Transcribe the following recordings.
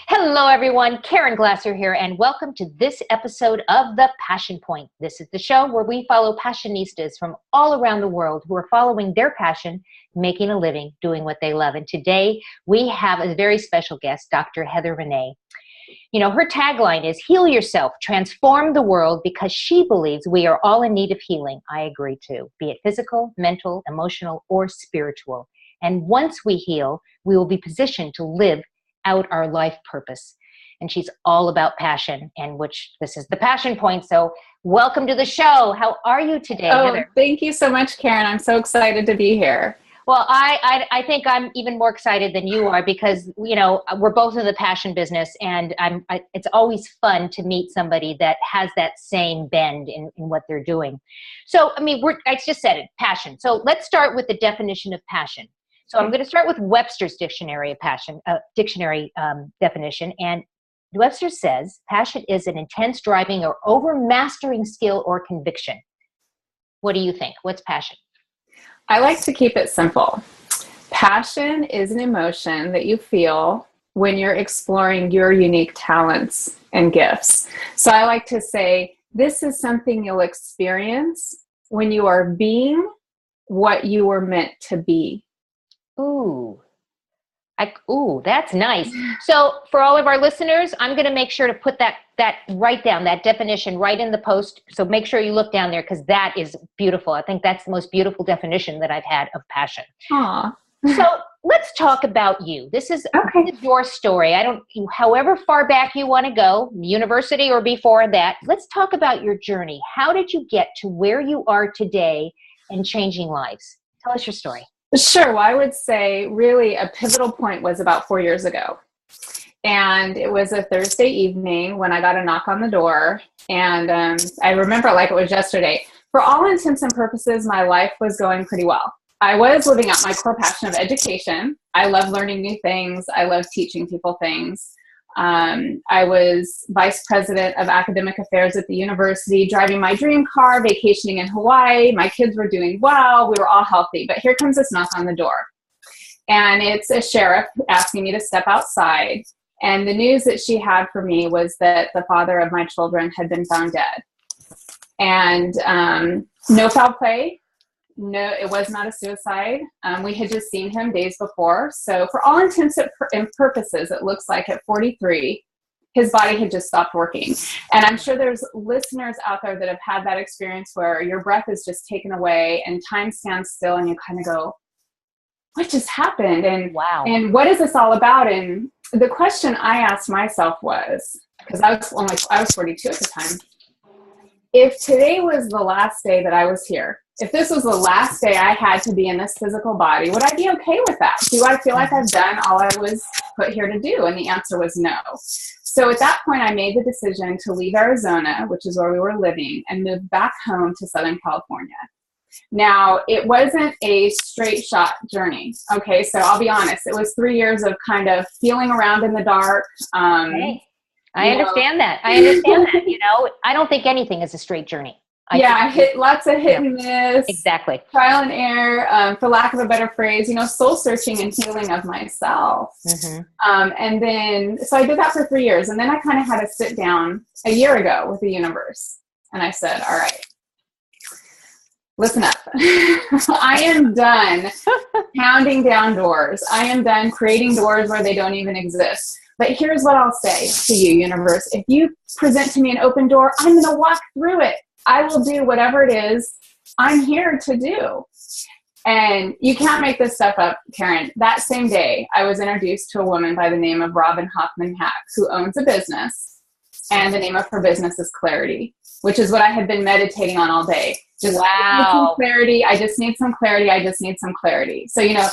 Hello, everyone. Caren Glasser here, and welcome to this episode of The Passion Point. This is the show where we follow passionistas from all around the world who are following their passion, making a living, doing what they love. And today we have a very special guest, Dr. Heather Renee. You know, her tagline is heal yourself, transform the world, because she believes we are all in need of healing. I agree too, be it physical, mental, emotional, or spiritual. And once we heal, we will be positioned to live out our life purpose. And she's all about passion, and which this is the Passion Point. So welcome to the show. How are you today, Heather? Thank you so much, Caren. I'm so excited to be here. Well, I think I'm even more excited than you are because, you know, we're both in the passion business, and it's always fun to meet somebody that has that same bend in what they're doing. So, I mean, I just said it, passion. So let's start with the definition of passion. So I'm going to start with Webster's dictionary of passion, definition. And Webster says, passion is an intense driving or overmastering skill or conviction. What do you think? What's passion? I like to keep it simple. Passion is an emotion that you feel when you're exploring your unique talents and gifts. So I like to say, this is something you'll experience when you are being what you were meant to be. Ooh, that's nice. So for all of our listeners, I'm going to make sure to put that write down, that definition right in the post. So make sure you look down there because that is beautiful. I think that's the most beautiful definition that I've had of passion. Aww. So let's talk about you. This is your story. However far back you want to go, university or before that, let's talk about your journey. How did you get to where you are today and changing lives? Tell us your story. Sure. Well, I would say really a pivotal point was about 4 years ago. And it was a Thursday evening when I got a knock on the door. And I remember it like it was yesterday. For all intents and purposes, my life was going pretty well. I was living out my core passion of education. I love learning new things. I love teaching people things. I was vice president of academic affairs at the university, driving my dream car, vacationing in Hawaii. My kids were doing well. We were all healthy. But here comes this knock on the door. And it's a sheriff asking me to step outside. And the news that she had for me was that the father of my children had been found dead. And no foul play. No, it was not a suicide. We had just seen him days before. So for all intents and purposes, it looks like at 43, his body had just stopped working. And I'm sure there's listeners out there that have had that experience where your breath is just taken away and time stands still and you kind of go, what just happened? And wow. And what is this all about? And the question I asked myself was, because I was 42 at the time, if today was the last day that I was here, if this was the last day I had to be in this physical body, would I be okay with that? Do I feel like I've done all I was put here to do? And the answer was no. So at that point, I made the decision to leave Arizona, which is where we were living, and move back home to Southern California. Now, it wasn't a straight shot journey. Okay, so I'll be honest. It was 3 years of kind of feeling around in the dark. I understand that. You know, I don't think anything is a straight journey. I hit lots of hit and miss. Exactly. Trial and error, for lack of a better phrase, you know, soul searching and healing of myself. Mm-hmm. And then, so I did that for 3 years. And then I kind of had to sit down a year ago with the universe. And I said, all right, listen up. I am done pounding down doors. I am done creating doors where they don't even exist. But here's what I'll say to you, universe. If you present to me an open door, I'm going to walk through it. I will do whatever it is I'm here to do. And you can't make this stuff up, Caren. That same day, I was introduced to a woman by the name of Robin Hoffman Hack, who owns a business. And the name of her business is Clarity, which is what I had been meditating on all day. Just wow. Clarity. I just need some clarity. I just need some clarity. So, you know,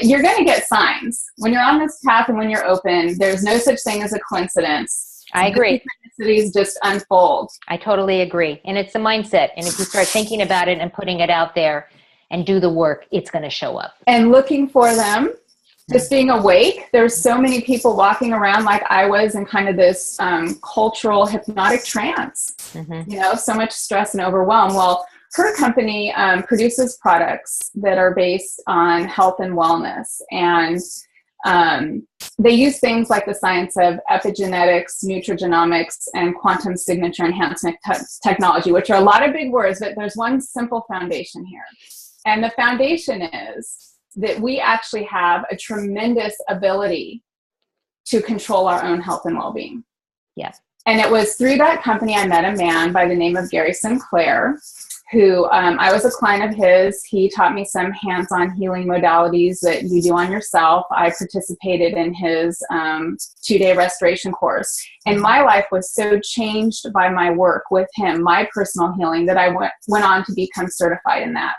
you're going to get signs. When you're on this path and when you're open, there's no such thing as a coincidence. I agree. Synchronicities just unfold. I totally agree. And it's a mindset. And if you start thinking about it and putting it out there and do the work, it's going to show up. And looking for them, just being awake. There's so many people walking around like I was in kind of this cultural hypnotic trance. Mm-hmm. You know, so much stress and overwhelm. Well, her company produces products that are based on health and wellness. And They use things like the science of epigenetics, nutrigenomics, and quantum signature enhancement technology, which are a lot of big words, but there's one simple foundation here. And the foundation is that we actually have a tremendous ability to control our own health and well-being. Yes. And it was through that company I met a man by the name of Gary Sinclair, who I was a client of his. He taught me some hands-on healing modalities that you do on yourself. I participated in his 2-day restoration course. And my life was so changed by my work with him, my personal healing, that I went on to become certified in that.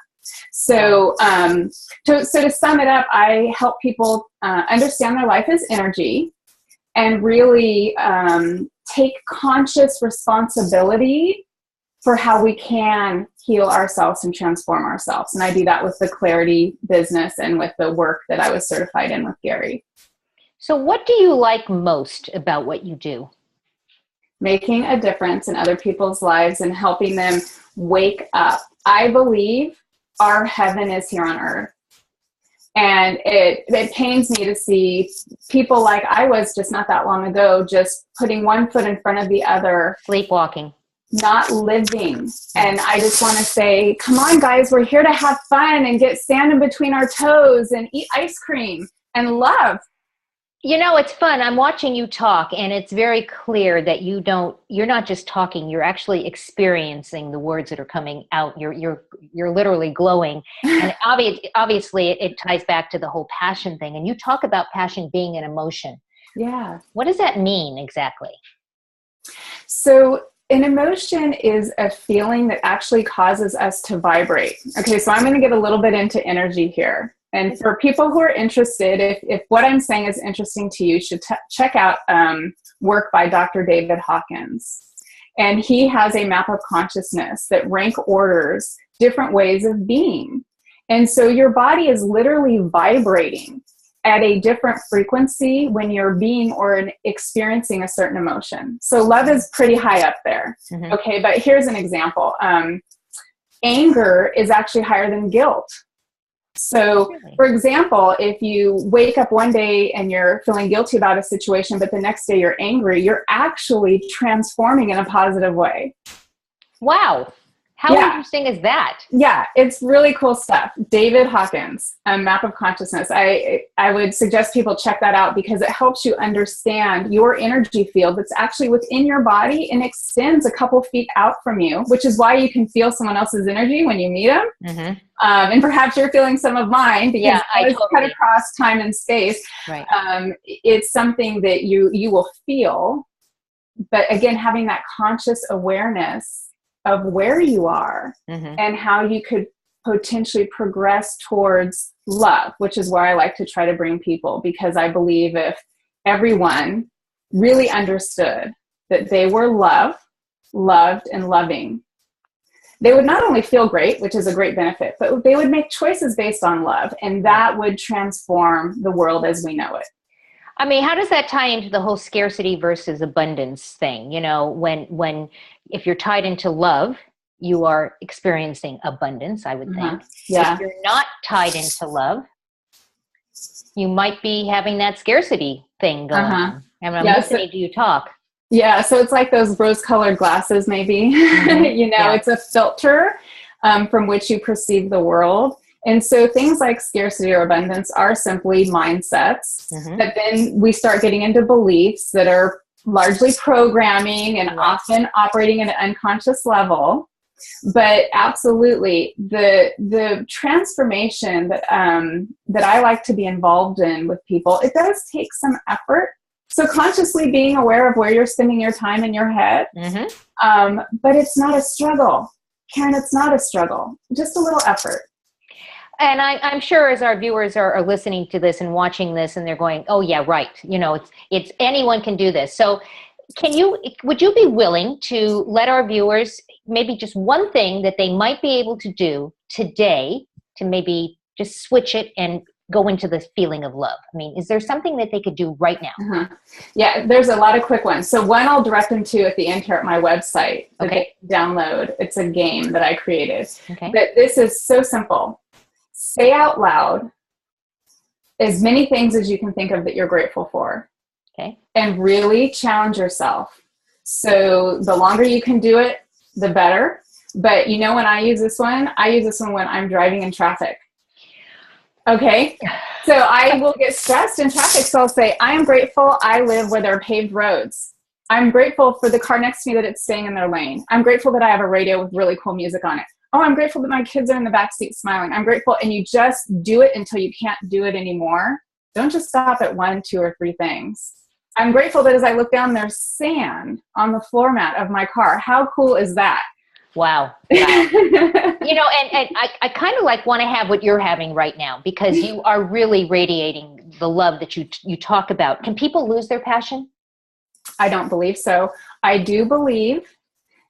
So, to sum it up, I help people understand their life as energy and really take conscious responsibility for how we can heal ourselves and transform ourselves. And I do that with the Clarity business and with the work that I was certified in with Gary. So what do you like most about what you do? Making a difference in other people's lives and helping them wake up. I believe our heaven is here on earth. And it pains me to see people like I was just not that long ago, just putting one foot in front of the other. Sleepwalking. Not living. And I just want to say, come on, guys, we're here to have fun and get sand in between our toes and eat ice cream and love. You know, it's fun. I'm watching you talk, and it's very clear that you're not just talking, you're actually experiencing the words that are coming out. You're literally glowing. And obviously it ties back to the whole passion thing. And you talk about passion being an emotion. Yeah. What does that mean exactly? So an emotion is a feeling that actually causes us to vibrate. Okay, so I'm going to get a little bit into energy here. And for people who are interested, if what I'm saying is interesting to you, you should check out work by Dr. David Hawkins. And he has a map of consciousness that rank orders different ways of being. And so your body is literally vibrating at a different frequency when you're being or experiencing a certain emotion. So love is pretty high up there. Mm-hmm. Okay, but here's an example. Anger is actually higher than guilt. So, for example, if you wake up one day and you're feeling guilty about a situation, but the next day you're angry, you're actually transforming in a positive way. Wow. How interesting is that? Yeah, it's really cool stuff. David Hawkins, a map of consciousness. I would suggest people check that out because it helps you understand your energy field that's actually within your body and extends a couple feet out from you, which is why you can feel someone else's energy when you meet them. Mm-hmm. And perhaps you're feeling some of mine because I totally cut across time and space. Right. It's something that you will feel. But again, having that conscious awareness of where you are mm-hmm. and how you could potentially progress towards love, which is where I like to try to bring people, because I believe if everyone really understood that they were loved and loving, they would not only feel great, which is a great benefit, but they would make choices based on love, and that would transform the world as we know it. I mean, how does that tie into the whole scarcity versus abundance thing? You know, when if you're tied into love, you are experiencing abundance, I would think. Yeah. If you're not tied into love, you might be having that scarcity thing going on. And I'm listening to you talk. Yeah, so it's like those rose-colored glasses, maybe. Mm-hmm. It's a filter from which you perceive the world. And so things like scarcity or abundance are simply mindsets mm-hmm. that then we start getting into beliefs that are largely programming and often operating at an unconscious level. But absolutely, the transformation that I like to be involved in with people, it does take some effort. So consciously being aware of where you're spending your time in your head, mm-hmm. But it's not a struggle. Caren, it's not a struggle, just a little effort. And I'm sure as our viewers are listening to this and watching this and they're going, oh yeah, right. You know, it's anyone can do this. So would you be willing to let our viewers maybe just one thing that they might be able to do today to maybe just switch it and go into the feeling of love? I mean, is there something that they could do right now? Uh-huh. Yeah, there's a lot of quick ones. So one I'll direct them to at the end here at my website that they can download. It's a game that I created. Okay. But this is so simple. Say out loud, as many things as you can think of that you're grateful for. Okay. And really challenge yourself. So the longer you can do it, the better. But when I use this one when I'm driving in traffic. Okay. So I will get stressed in traffic. So I'll say, I am grateful I live where there are paved roads. I'm grateful for the car next to me that it's staying in their lane. I'm grateful that I have a radio with really cool music on it. Oh, I'm grateful that my kids are in the back seat smiling. I'm grateful. And you just do it until you can't do it anymore. Don't just stop at 1, 2, or 3 things. I'm grateful that as I look down, there's sand on the floor mat of my car. How cool is that? Wow. And I kind of want to have what you're having right now, because you are really radiating the love that you talk about. Can people lose their passion? I don't believe so. I do believe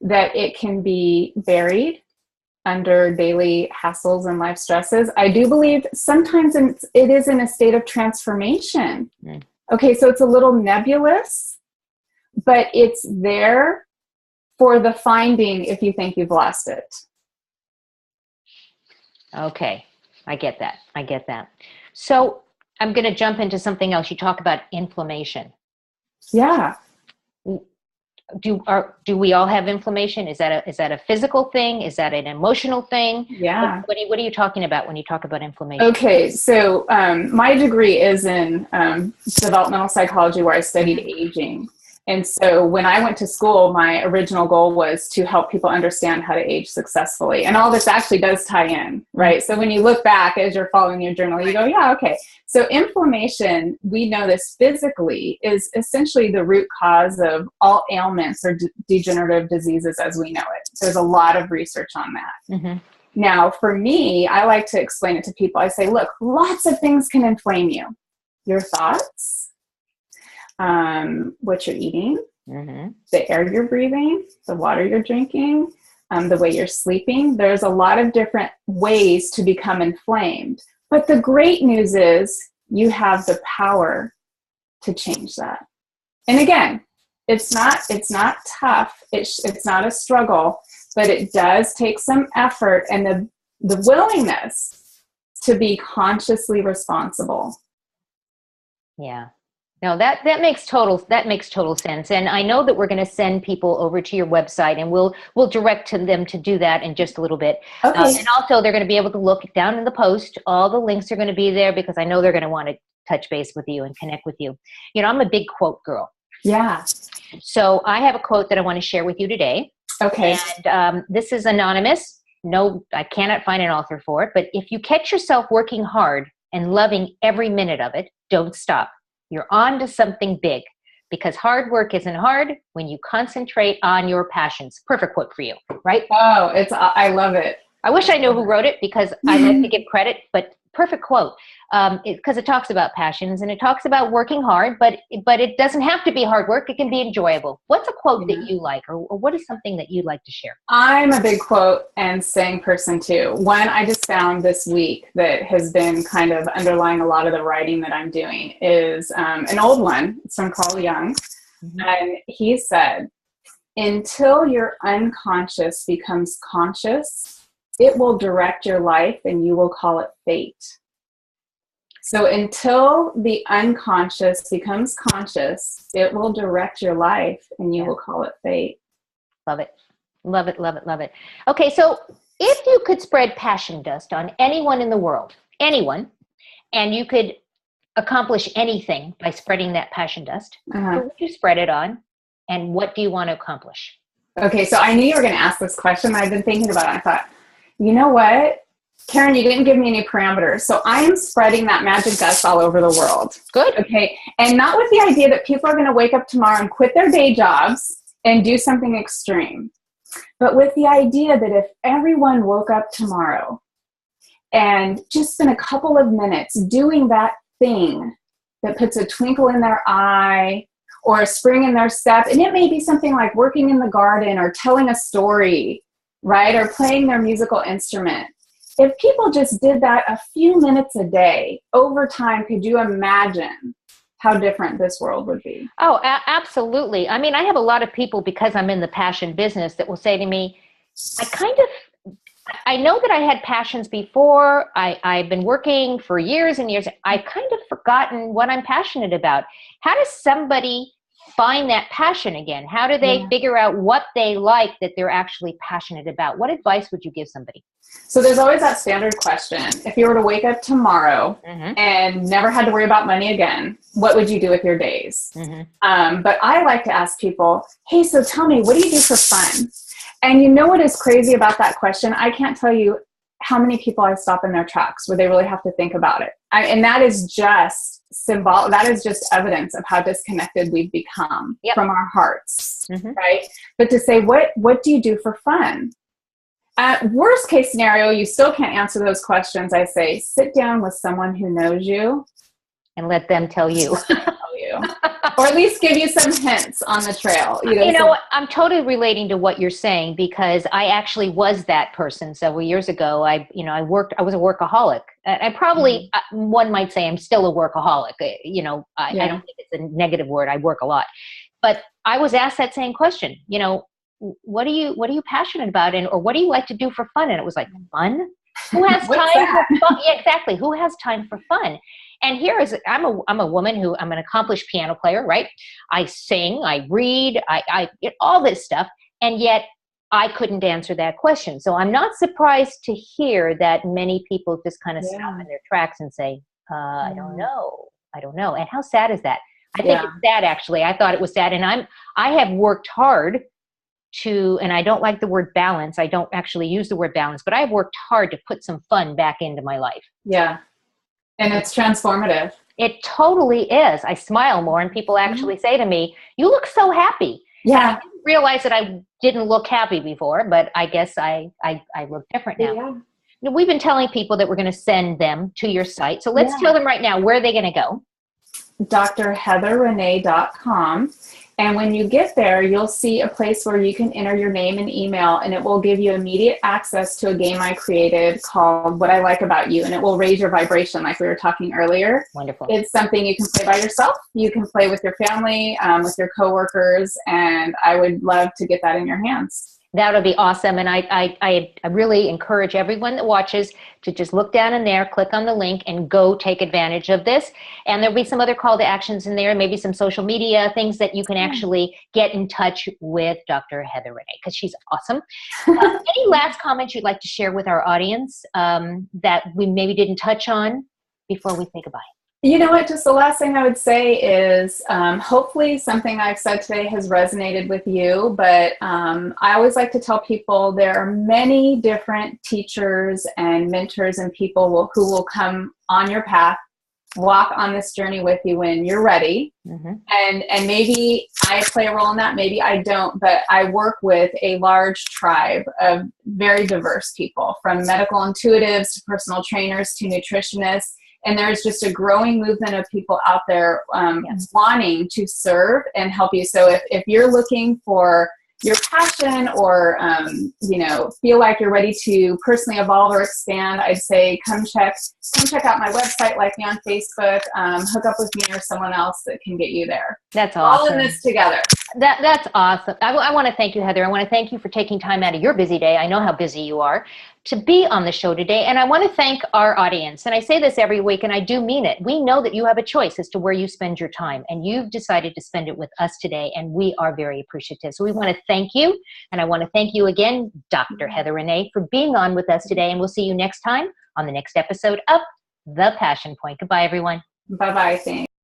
that it can be buried under daily hassles and life stresses. I do believe sometimes it is in a state of transformation. Mm. Okay, so it's a little nebulous, but it's there for the finding if you think you've lost it. Okay, I get that. So I'm going to jump into something else. You talk about inflammation. Yeah. Do we all have inflammation? Is that a physical thing? Is that an emotional thing? Yeah. What are you talking about when you talk about inflammation? Okay, so my degree is in developmental psychology, where I studied aging. And so when I went to school, my original goal was to help people understand how to age successfully. And all this actually does tie in, right? So when you look back as you're following your journal, you go, yeah, okay. So inflammation, we know this physically, is essentially the root cause of all ailments or degenerative diseases as we know it. There's a lot of research on that. Mm-hmm. Now, for me, I like to explain it to people. I say, look, lots of things can inflame you. Your thoughts, what you're eating, mm-hmm. the air you're breathing, the water you're drinking, the way you're sleeping. There's a lot of different ways to become inflamed. But the great news is you have the power to change that. And again, it's not tough. It's not a struggle, but it does take some effort and the willingness to be consciously responsible. Yeah. No, that makes total sense. And I know that we're going to send people over to your website, and we'll direct them to do that in just a little bit. Okay. And also they're going to be able to look down in the post. All the links are going to be there, because I know they're going to want to touch base with you and connect with you. I'm a big quote girl. Yeah. So I have a quote that I want to share with you today. Okay. And this is anonymous. No, I cannot find an author for it. But if you catch yourself working hard and loving every minute of it, don't stop. You're on to something big, because hard work isn't hard when you concentrate on your passions. Perfect quote for you, right? Oh, I love it. I wish I knew who wrote it, because I like to give credit, but perfect quote. Because it talks about passions and it talks about working hard, but it doesn't have to be hard work. It can be enjoyable. What's a quote that you like, or what is something that you'd like to share? I'm a big quote and saying person too. One I just found this week that has been kind of underlying a lot of the writing that I'm doing is an old one. It's from Carl Jung. Mm-hmm. And he said, until your unconscious becomes conscious, it will direct your life and you will call it fate. So until the unconscious becomes conscious, it will direct your life and you will call it fate. Love it. Love it, love it, love it. Okay, so if you could spread passion dust on anyone in the world, anyone, and you could accomplish anything by spreading that passion dust, who would you spread it on, and what do you want to accomplish? Okay, so I knew you were going to ask this question. I've been thinking about it. I thought, you know what? Caren, you didn't give me any parameters. So I am spreading that magic dust all over the world. Good. Okay. And not with the idea that people are going to wake up tomorrow and quit their day jobs and do something extreme, but with the idea that if everyone woke up tomorrow and just spent a couple of minutes doing that thing that puts a twinkle in their eye or a spring in their step, and it may be something like working in the garden or telling a story, right? Or playing their musical instrument. If people just did that a few minutes a day, over time, could you imagine how different this world would be? Oh, absolutely. I mean, I have a lot of people, because I'm in the passion business, that will say to me, I know that I had passions before. I've been working for years and years. I've kind of forgotten what I'm passionate about. How does somebody find that passion again? How do they figure out what they like that they're actually passionate about? What advice would you give somebody? So there's always that standard question. If you were to wake up tomorrow and never had to worry about money again, what would you do with your days? But I like to ask people, hey, so tell me, what do you do for fun? And you know what is crazy about that question? I can't tell you how many people I stop in their tracks where they really have to think about it. And that is just symbolic. That is just evidence of how disconnected we've become from our hearts, right? But to say, what do you do for fun? Worst case scenario, you still can't answer those questions. I say, sit down with someone who knows you. And let them tell you. Or at least give you some hints on the trail. You know what? I'm totally relating to what you're saying, because I actually was that person several years ago. I was a workaholic. I probably, one might say I'm still a workaholic. I don't think it's a negative word. I work a lot. But I was asked that same question, what are you passionate about, or what do you like to do for fun? And it was like, fun? Who has time for fun? Yeah, exactly. Who has time for fun? And I'm a woman I'm an accomplished piano player, right? I sing, I read, I all this stuff. And yet I couldn't answer that question. So I'm not surprised to hear that many people just kind of stop in their tracks and say, I don't know. And how sad is that? I think it's sad, actually. I thought it was sad. And I have worked hard and I don't like the word balance. I don't actually use the word balance, but I've worked hard to put some fun back into my life. Yeah. And it's transformative. It totally is. I smile more, and people actually say to me, you look so happy. Yeah. And I didn't realize that I didn't look happy before, but I guess I look different now. Yeah. We've been telling people that we're going to send them to your site. So let's tell them right now, where are they going to go? drheatherrenee.com. And when you get there, you'll see a place where you can enter your name and email, and it will give you immediate access to a game I created called What I Like About You, and it will raise your vibration like we were talking earlier. Wonderful. It's something you can play by yourself. You can play with your family, with your coworkers, and I would love to get that in your hands. That would be awesome. And I really encourage everyone that watches to just look down in there, click on the link, and go take advantage of this. And there'll be some other call to actions in there, maybe some social media things that you can actually get in touch with Dr. Heather Renee, because she's awesome. Any last comments you'd like to share with our audience that we maybe didn't touch on before we say goodbye? You know what, just the last thing I would say is hopefully something I've said today has resonated with you, but I always like to tell people there are many different teachers and mentors and people who will come on your path, walk on this journey with you when you're ready. And maybe I play a role in that, maybe I don't, but I work with a large tribe of very diverse people, from medical intuitives to personal trainers to nutritionists. And there's just a growing movement of people out there wanting to serve and help you. So if you're looking for your passion or, feel like you're ready to personally evolve or expand, I'd say come check out my website, like me on Facebook, hook up with me or someone else that can get you there. That's awesome. All in this together. That's awesome. I want to thank you, Heather. I want to thank you for taking time out of your busy day. I know how busy you are to be on the show today. And I want to thank our audience. And I say this every week, and I do mean it. We know that you have a choice as to where you spend your time, and you've decided to spend it with us today. And we are very appreciative. So we want to thank you. And I want to thank you again, Dr. Heather Renee, for being on with us today. And we'll see you next time on the next episode of The Passion Point. Goodbye, everyone. Bye-bye. Thanks.